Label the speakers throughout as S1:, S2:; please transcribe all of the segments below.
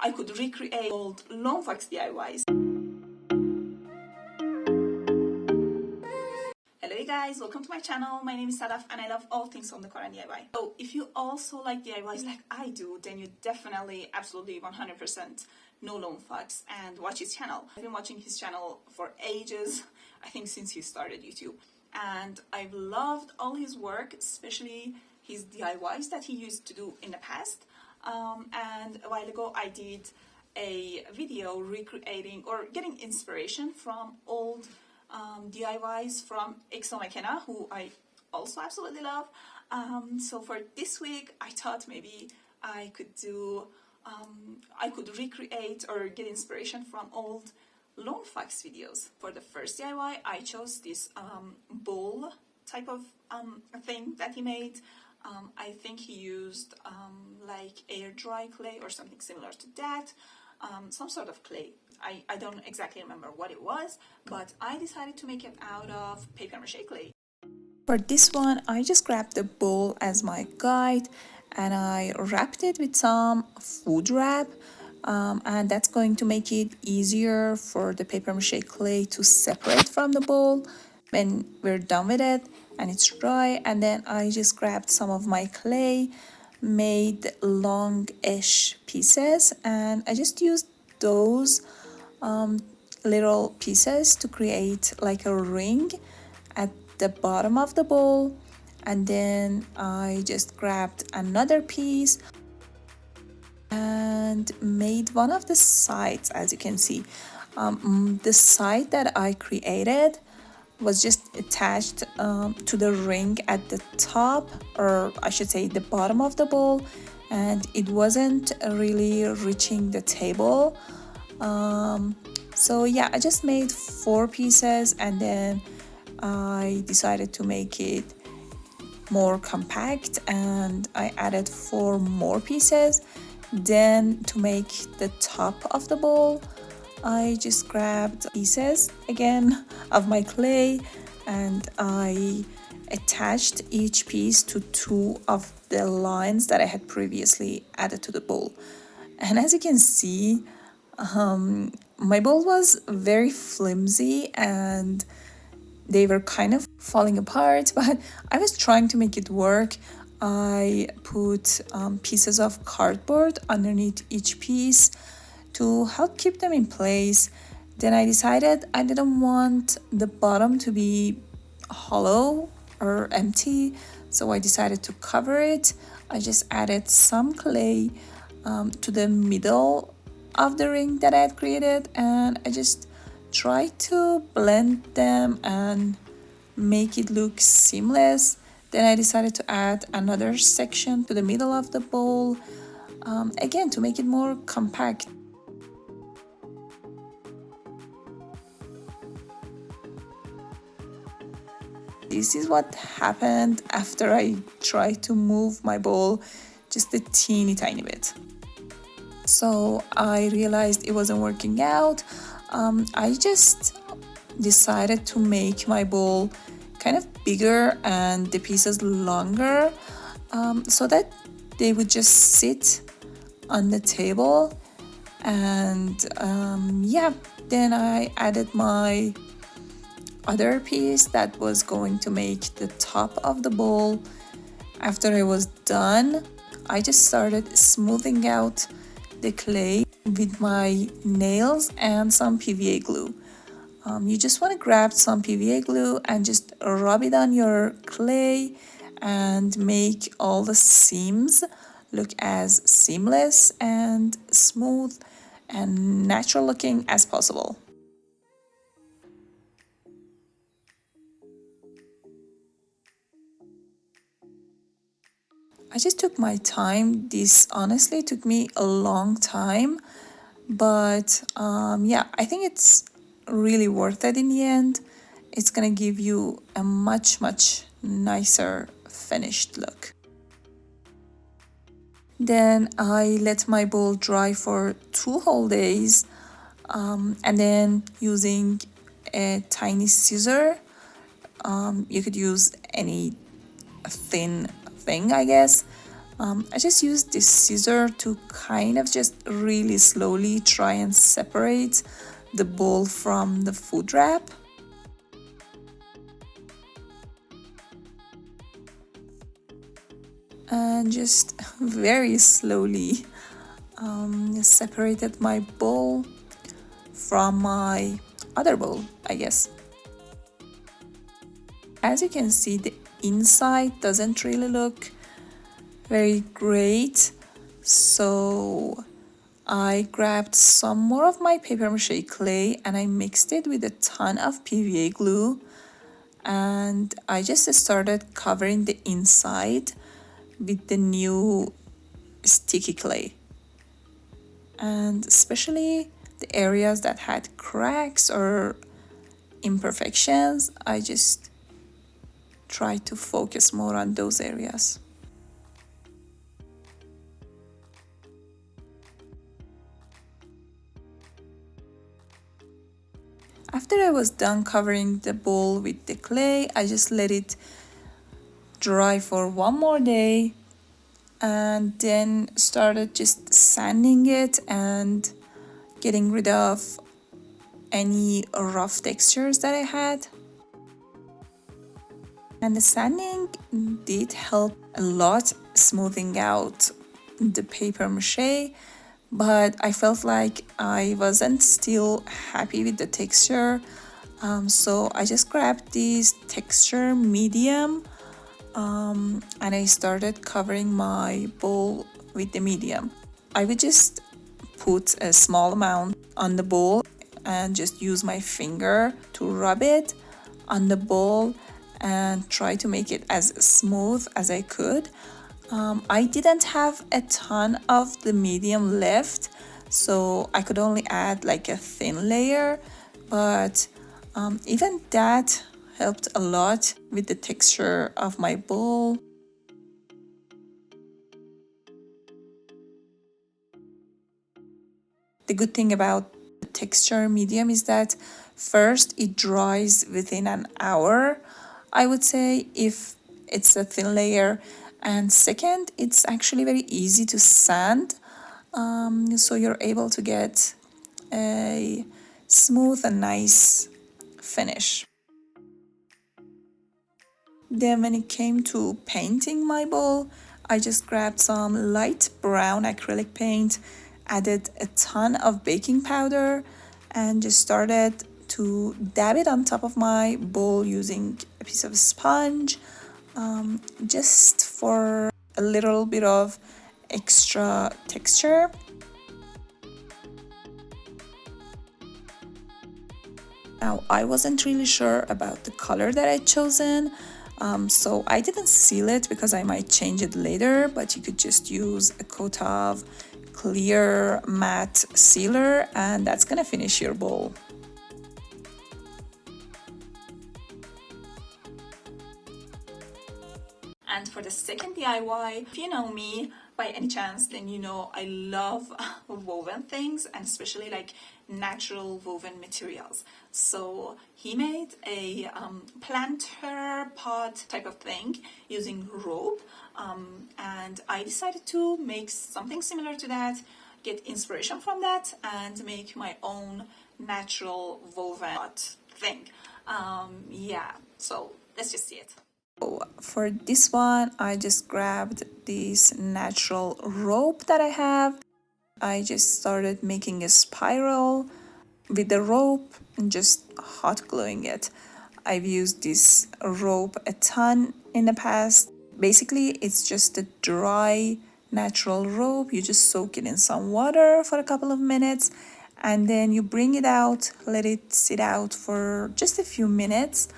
S1: I could recreate old Lone Fox DIYs. Hello guys, welcome to my channel. My name is Sadaf and I love all things home decor and DIY. So if you also like DIYs like I do, then you definitely, absolutely 100% know Lone Fox and watch his channel. I've been watching his channel for ages, I think since he started YouTube. And I've loved all his work, especially his DIYs that he used to do in the past. And a while ago I did a video recreating or getting inspiration from old DIYs from XO McKenna, who I also absolutely love. So for this week, I thought maybe I could recreate or get inspiration from old Lone Fox videos. For the first DIY, I chose this bowl type of thing that he made. I think he used like air dry clay or something similar to that. Some sort of clay. I don't exactly remember what it was, but I decided to make it out of paper mache clay. For this one, I just grabbed the bowl as my guide and I wrapped it with some food wrap, and that's going to make it easier for the paper mache clay to separate from the bowl when we're done with it and it's dry. And then I just grabbed some of my clay, made long-ish pieces, and I just used those little pieces to create like a ring at the bottom of the bowl. And then I just grabbed another piece and made one of the sides. As you can see, the side that I created was just attached to the ring at the top, or I should say the bottom of the bowl, and it wasn't really reaching the table. So yeah, I just made 4 pieces and then I decided to make it more compact and I added 4 more pieces. Then to make the top of the bowl, I just grabbed pieces again of my clay and I attached each piece to 2 of the lines that I had previously added to the bowl. And as you can see, my bowl was very flimsy and they were kind of falling apart, but I was trying to make it work. I put pieces of cardboard underneath each piece to help keep them in place. Then I decided I didn't want the bottom to be hollow or empty, so I decided to cover it. I just added some clay to the middle of the ring that I had created, and I just tried to blend them and make it look seamless. Then I decided to add another section to the middle of the bowl, again to make it more compact. This is what happened after I tried to move my bowl just a teeny tiny bit. So I realized it wasn't working out. I just decided to make my bowl kind of bigger and the pieces longer, so that they would just sit on the table. And yeah, then I added my other piece that was going to make the top of the bowl. After I was done, I just started smoothing out the clay with my nails and some PVA glue. You just want to grab some PVA glue and just rub it on your clay and make all the seams look as seamless and smooth and natural looking as possible. I just took my time. This honestly took me a long time, but yeah, I think it's really worth it in the end. It's gonna give you a much nicer finished look. Then I let my bowl dry for 2 whole days, and then using a tiny scissor, you could use any thin thing, I guess. I just used this scissor to kind of just really slowly try and separate the bowl from the food wrap. And just very slowly separated my bowl from my other bowl, I guess. As you can see, the inside doesn't really look very great, so I grabbed some more of my paper mache clay and I mixed it with a ton of PVA glue, and I just started covering the inside with the new sticky clay. And especially the areas that had cracks or imperfections, I just tried to focus more on those areas. After I was done covering the bowl with the clay, I just let it dry for one more day and then started just sanding it and getting rid of any rough textures that I had. And the sanding did help a lot smoothing out the paper mache, but I felt like I wasn't still happy with the texture. So I just grabbed this texture medium and I started covering my bowl with the medium. I would just put a small amount on the bowl and just use my finger to rub it on the bowl and try to make it as smooth as I could. I didn't have a ton of the medium left, so I could only add like a thin layer, but even that helped a lot with the texture of my bowl. The good thing about the texture medium is that first it dries within an hour, I would say, if it's a thin layer, and second, it's actually very easy to sand, so you're able to get a smooth and nice finish. Then when it came to painting my bowl, I just grabbed some light brown acrylic paint, added a ton of baking powder, and just started to dab it on top of my bowl using a piece of sponge, just for a little bit of extra texture. Now, I wasn't really sure about the color that I'd chosen, so I didn't seal it because I might change it later, but you could just use a coat of clear matte sealer and that's gonna finish your bowl. And for the second DIY, if you know me by any chance, then you know I love woven things and especially like natural woven materials. So he made a planter pot type of thing using rope, and I decided to make something similar to that, get inspiration from that, and make my own natural woven pot thing. Yeah, so let's just see it. For this one, I just grabbed this natural rope that I have. I just started making a spiral with the rope and just hot gluing it. I've used this rope a ton in the past. Basically, it's just a dry natural rope. You just soak it in some water for a couple of minutes and then you bring it out, let it sit out for just a few minutes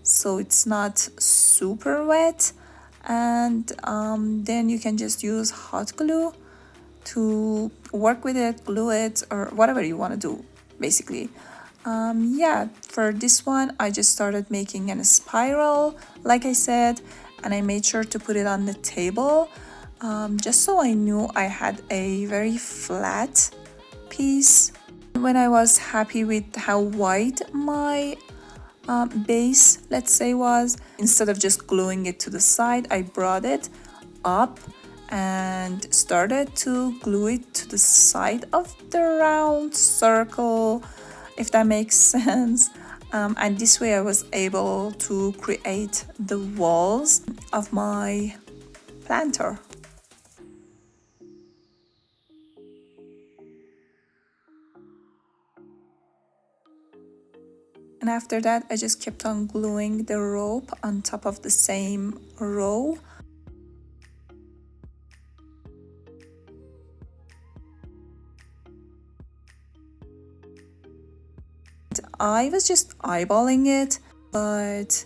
S1: so it's not super wet, and then you can just use hot glue to work with it, glue it, or whatever you want to do basically. Yeah, for this one I just started making a spiral like I said, and I made sure to put it on the table, just so I knew I had a very flat piece. When I was happy with how wide my base, let's say, was, instead of just gluing it to the side, I brought it up and started to glue it to the side of the round circle, if that makes sense. And this way I was able to create the walls of my planter. And after that, I just kept on gluing the rope on top of the same row. I was just eyeballing it, but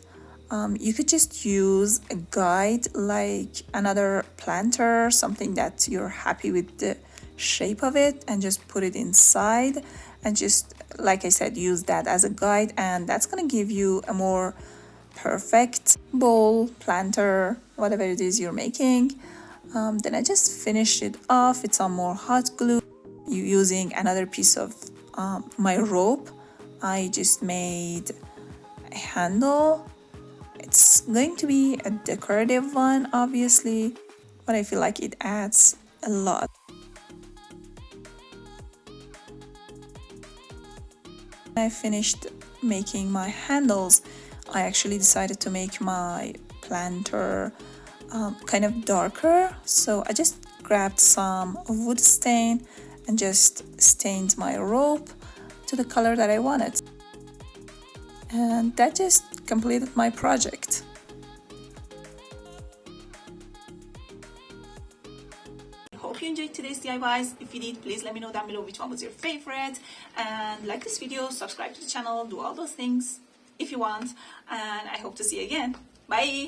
S1: you could just use a guide like another planter, something that you're happy with the shape of it, and just put it inside and just, like I said, use that as a guide, and that's gonna give you a more perfect bowl, planter, whatever it is you're making. Then I just finished it off with some more hot glue. Using another piece of my rope, I just made a handle. It's going to be a decorative one, obviously, but I feel like it adds a lot. When I finished making my handles, I actually decided to make my planter kind of darker. So I just grabbed some wood stain and just stained my rope to the color that I wanted. And that just completed my project. Hope you enjoyed today's DIYs. If you did, please let me know down below which one was your favorite. And like this video, subscribe to the channel, do all those things if you want. And I hope to see you again. Bye!